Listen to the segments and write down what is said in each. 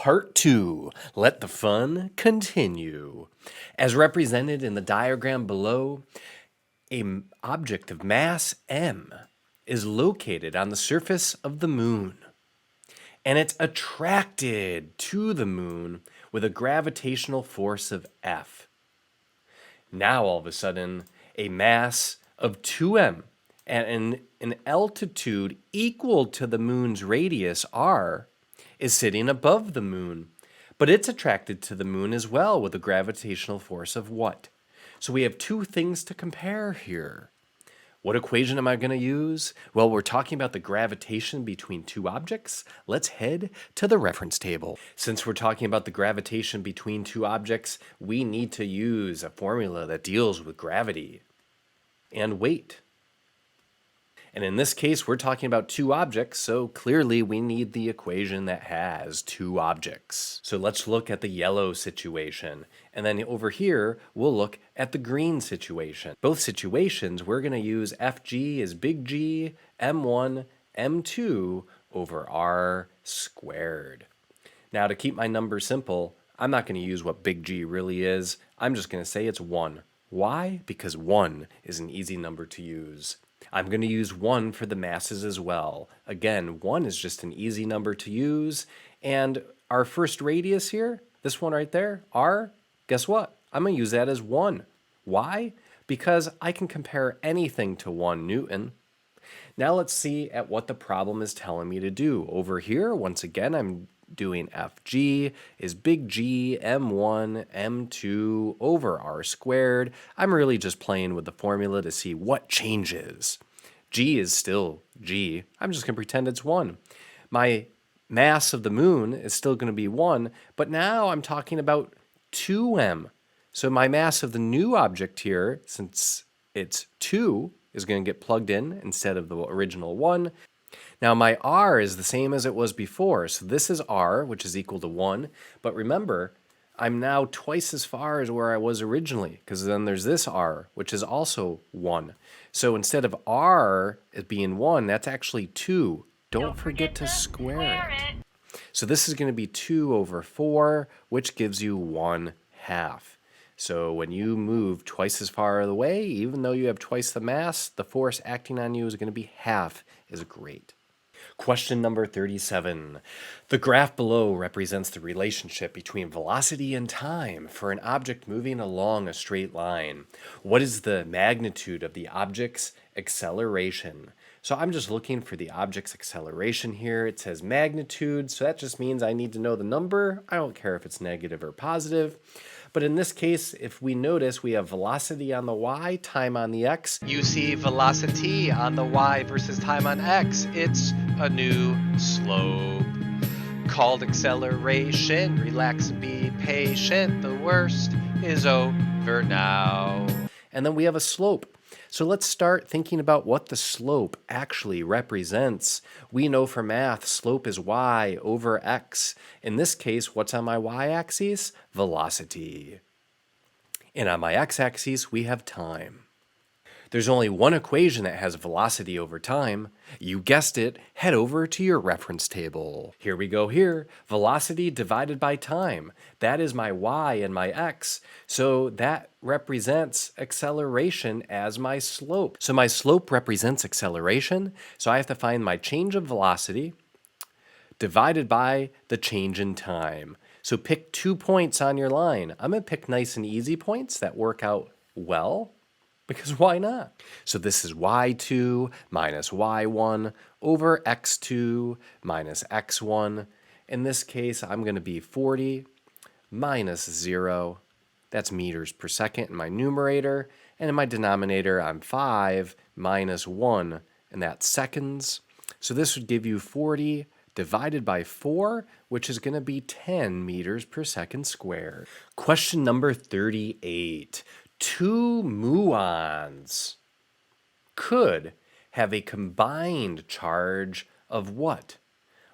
Part 2. Let the fun continue. As represented in the diagram below, an object of mass m is located on the surface of the moon, and it's attracted to the moon with a gravitational force of F. Now, all of a sudden, a mass of 2m and an altitude equal to the moon's radius, r, is sitting above the moon. But it's attracted to the moon as well with a gravitational force of what? So we have two things to compare here. What equation am I going to use? Well, we're talking about the gravitation between two objects. Let's head to the reference table. Since we're talking about the gravitation between two objects, we need to use a formula that deals with gravity and weight. And in this case, we're talking about two objects, so clearly we need the equation that has two objects. So let's look at the yellow situation. And then over here, we'll look at the green situation. Both situations, we're going to use Fg as big G, m1, m2 over r squared. Now, to keep my numbers simple, I'm not going to use what big G really is. I'm just going to say it's 1. Why? Because 1 is an easy number to use. I'm going to use 1 for the masses as well. Again, 1 is just an easy number to use. And our first radius here, this one right there, r, guess what? I'm going to use that as 1. Why? Because I can compare anything to 1 Newton. Now let's see at what the problem is telling me to do. Over here, once again, I'm doing Fg is big G m1 m2 over r squared. I'm really just playing with the formula to see what changes. G is still G. I'm just going to pretend it's 1. My mass of the moon is still going to be 1, but now I'm talking about 2m. So my mass of the new object here, since it's 2, is going to get plugged in instead of the original 1. Now my r is the same as it was before, so this is r, which is equal to 1. But remember, I'm now twice as far as where I was originally, because then there's this r, which is also 1. So instead of r as being 1, that's actually 2. Don't forget to square it. So this is going to be 2 over 4, which gives you 1/2. So when you move twice as far away, even though you have twice the mass, the force acting on you is going to be half as great. Question number 37. The graph below represents the relationship between velocity and time for an object moving along a straight line. What is the magnitude of the object's acceleration? So I'm just looking for the object's acceleration here. It says magnitude, so that just means I need to know the number. I don't care if it's negative or positive. But in this case, if we notice, we have velocity on the y, time on the x. You see velocity on the y versus time on x. It's a new slope called acceleration. Relax and be patient. The worst is over now. And then we have a slope. So let's start thinking about what the slope actually represents. We know for math, slope is y over x. In this case, what's on my y-axis? Velocity. And on my x-axis, we have time. There's only one equation that has velocity over time. You guessed it, head over to your reference table. Here we go here, velocity divided by time. That is my y and my x, so that represents acceleration as my slope. So my slope represents acceleration, so I have to find my change of velocity divided by the change in time. So pick 2 points on your line. I'm going to pick nice and easy points that work out well. Because why not? So this is y2 minus y1 over x2 minus x1. In this case, I'm going to be 40 minus 0. That's meters per second in my numerator. And in my denominator, I'm 5 minus 1, and that's seconds. So this would give you 40 divided by 4, which is going to be 10 meters per second squared. Question number 38. 2 muons could have a combined charge of what?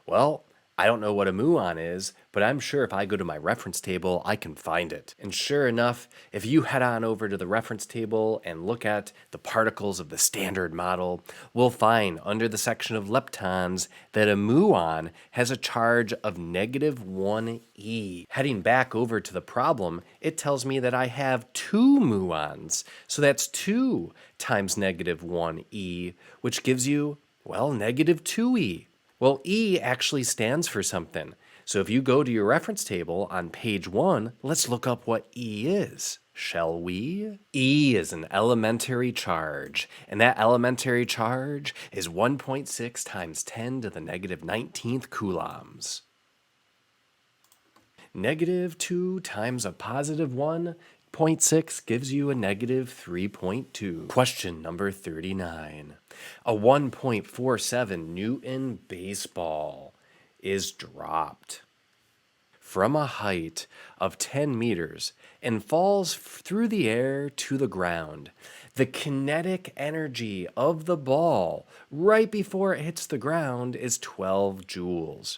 Well, I don't know what a muon is, but I'm sure if I go to my reference table, I can find it. And sure enough, if you head on over to the reference table and look at the particles of the standard model, we'll find under the section of leptons that a muon has a charge of negative 1e. Heading back over to the problem, it tells me that I have 2 muons. So that's 2 times negative 1e, which gives you, well, negative 2e. Well, E actually stands for something. So if you go to your reference table on page 1, let's look up what E is. Shall we? E is an elementary charge, and that elementary charge is 1.6 times 10 to the negative 19th coulombs. Negative 2 times a positive 1.6 gives you a negative 3.2. Question number 39. A 1.47 Newton baseball is dropped from a height of 10 meters and falls through the air to the ground. The kinetic energy of the ball right before it hits the ground is 12 joules.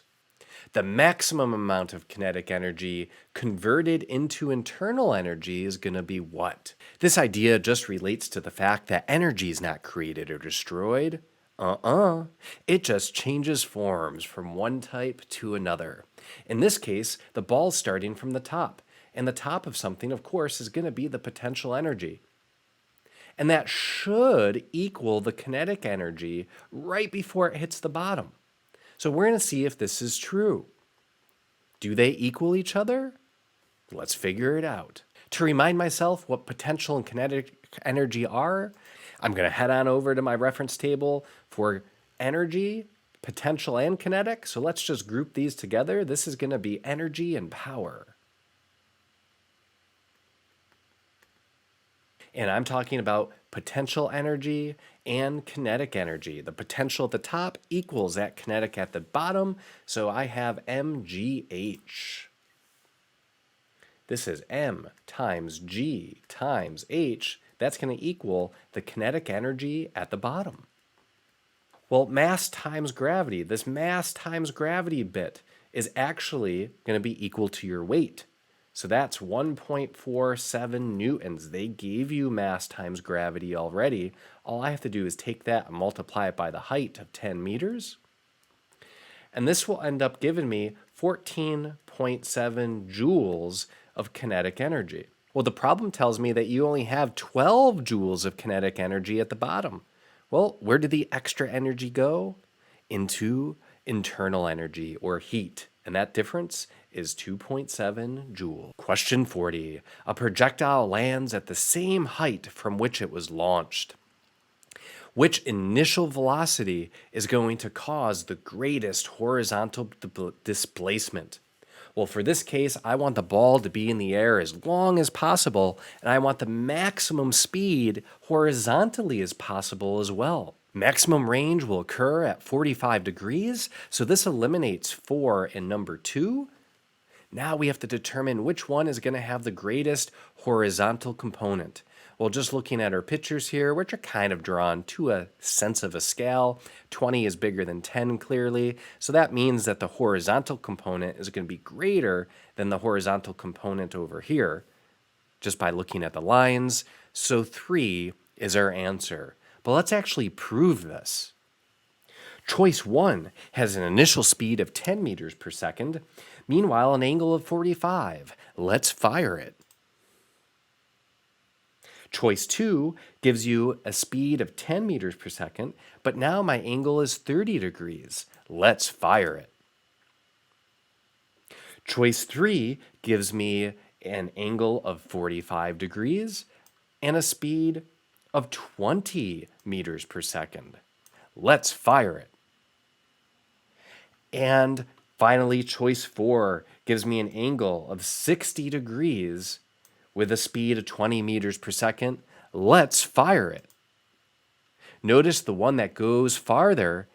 The maximum amount of kinetic energy converted into internal energy is going to be what? This idea just relates to the fact that energy is not created or destroyed. It just changes forms from one type to another. In this case, the ball's starting from the top. And the top of something, of course, is going to be the potential energy. And that should equal the kinetic energy right before it hits the bottom. So we're going to see if this is true. Do they equal each other? Let's figure it out. To remind myself what potential and kinetic energy are, I'm going to head on over to my reference table for energy, potential, and kinetic. So let's just group these together. This is going to be energy and power. And I'm talking about potential energy and kinetic energy. The potential at the top equals that kinetic at the bottom, so I have mgh. This is m times g times h. That's going to equal the kinetic energy at the bottom. Well, mass times gravity. This mass times gravity bit is actually going to be equal to your weight. So that's 1.47 newtons. They gave you mass times gravity already. All I have to do is take that and multiply it by the height of 10 meters. And this will end up giving me 14.7 joules of kinetic energy. Well, the problem tells me that you only have 12 joules of kinetic energy at the bottom. Well, where did the extra energy go? Into internal energy or heat. And that difference is 2.7 joules. Question 40. A projectile lands at the same height from which it was launched. Which initial velocity is going to cause the greatest horizontal displacement? Well, for this case, I want the ball to be in the air as long as possible, and I want the maximum speed horizontally as possible as well. Maximum range will occur at 45 degrees, so this eliminates 4 and number 2. Now we have to determine which one is going to have the greatest horizontal component. Well, just looking at our pictures here, which are kind of drawn to a sense of a scale, 20 is bigger than 10 clearly, so that means that the horizontal component is going to be greater than the horizontal component over here, just by looking at the lines. So 3 is our answer. But let's actually prove this. Choice 1 has an initial speed of 10 meters per second, meanwhile an angle of 45. Let's fire it. Choice 2 gives you a speed of 10 meters per second, but now my angle is 30 degrees. Let's fire it. Choice 3 gives me an angle of 45 degrees and a speed of 20 meters per second. Let's fire it. And finally, choice 4 gives me an angle of 60 degrees with a speed of 20 meters per second. Let's fire it. Notice the one that goes farther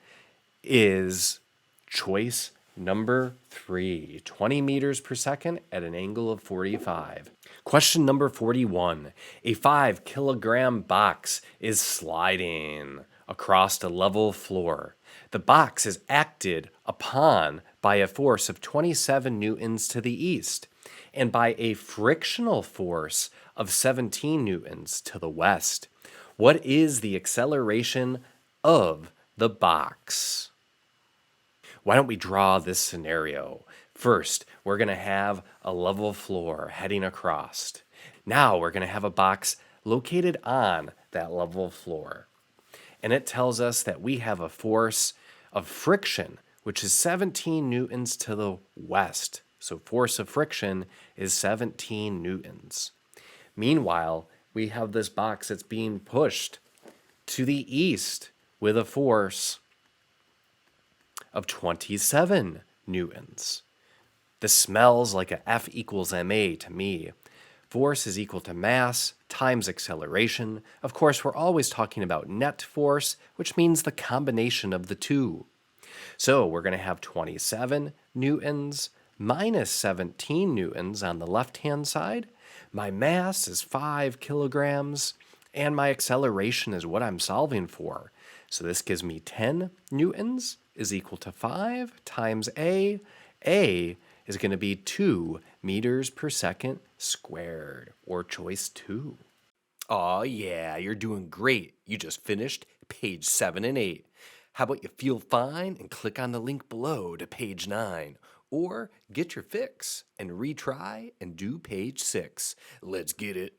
is choice number 3, 20 meters per second at an angle of 45. Question number 41. A 5-kilogram box is sliding across a level floor. The box is acted upon by a force of 27 newtons to the east and by a frictional force of 17 newtons to the west. What is the acceleration of the box? Why don't we draw this scenario? First, we're going to have a level floor heading across. Now we're going to have a box located on that level floor. And it tells us that we have a force of friction, which is 17 newtons to the west. So force of friction is 17 newtons. Meanwhile, we have this box that's being pushed to the east with a force of 27 newtons. This smells like a F equals ma to me. Force is equal to mass times acceleration. Of course, we're always talking about net force, which means the combination of the two. So we're going to have 27 newtons minus 17 newtons on the left-hand side. My mass is 5 kilograms, and my acceleration is what I'm solving for. So this gives me 10 newtons is equal to 5 times A. A is going to be 2 meters per second squared, or choice 2. Aw, yeah, you're doing great. You just finished page 7 and 8. How about you feel fine and click on the link below to page 9, or get your fix and retry and do page 6. Let's get it.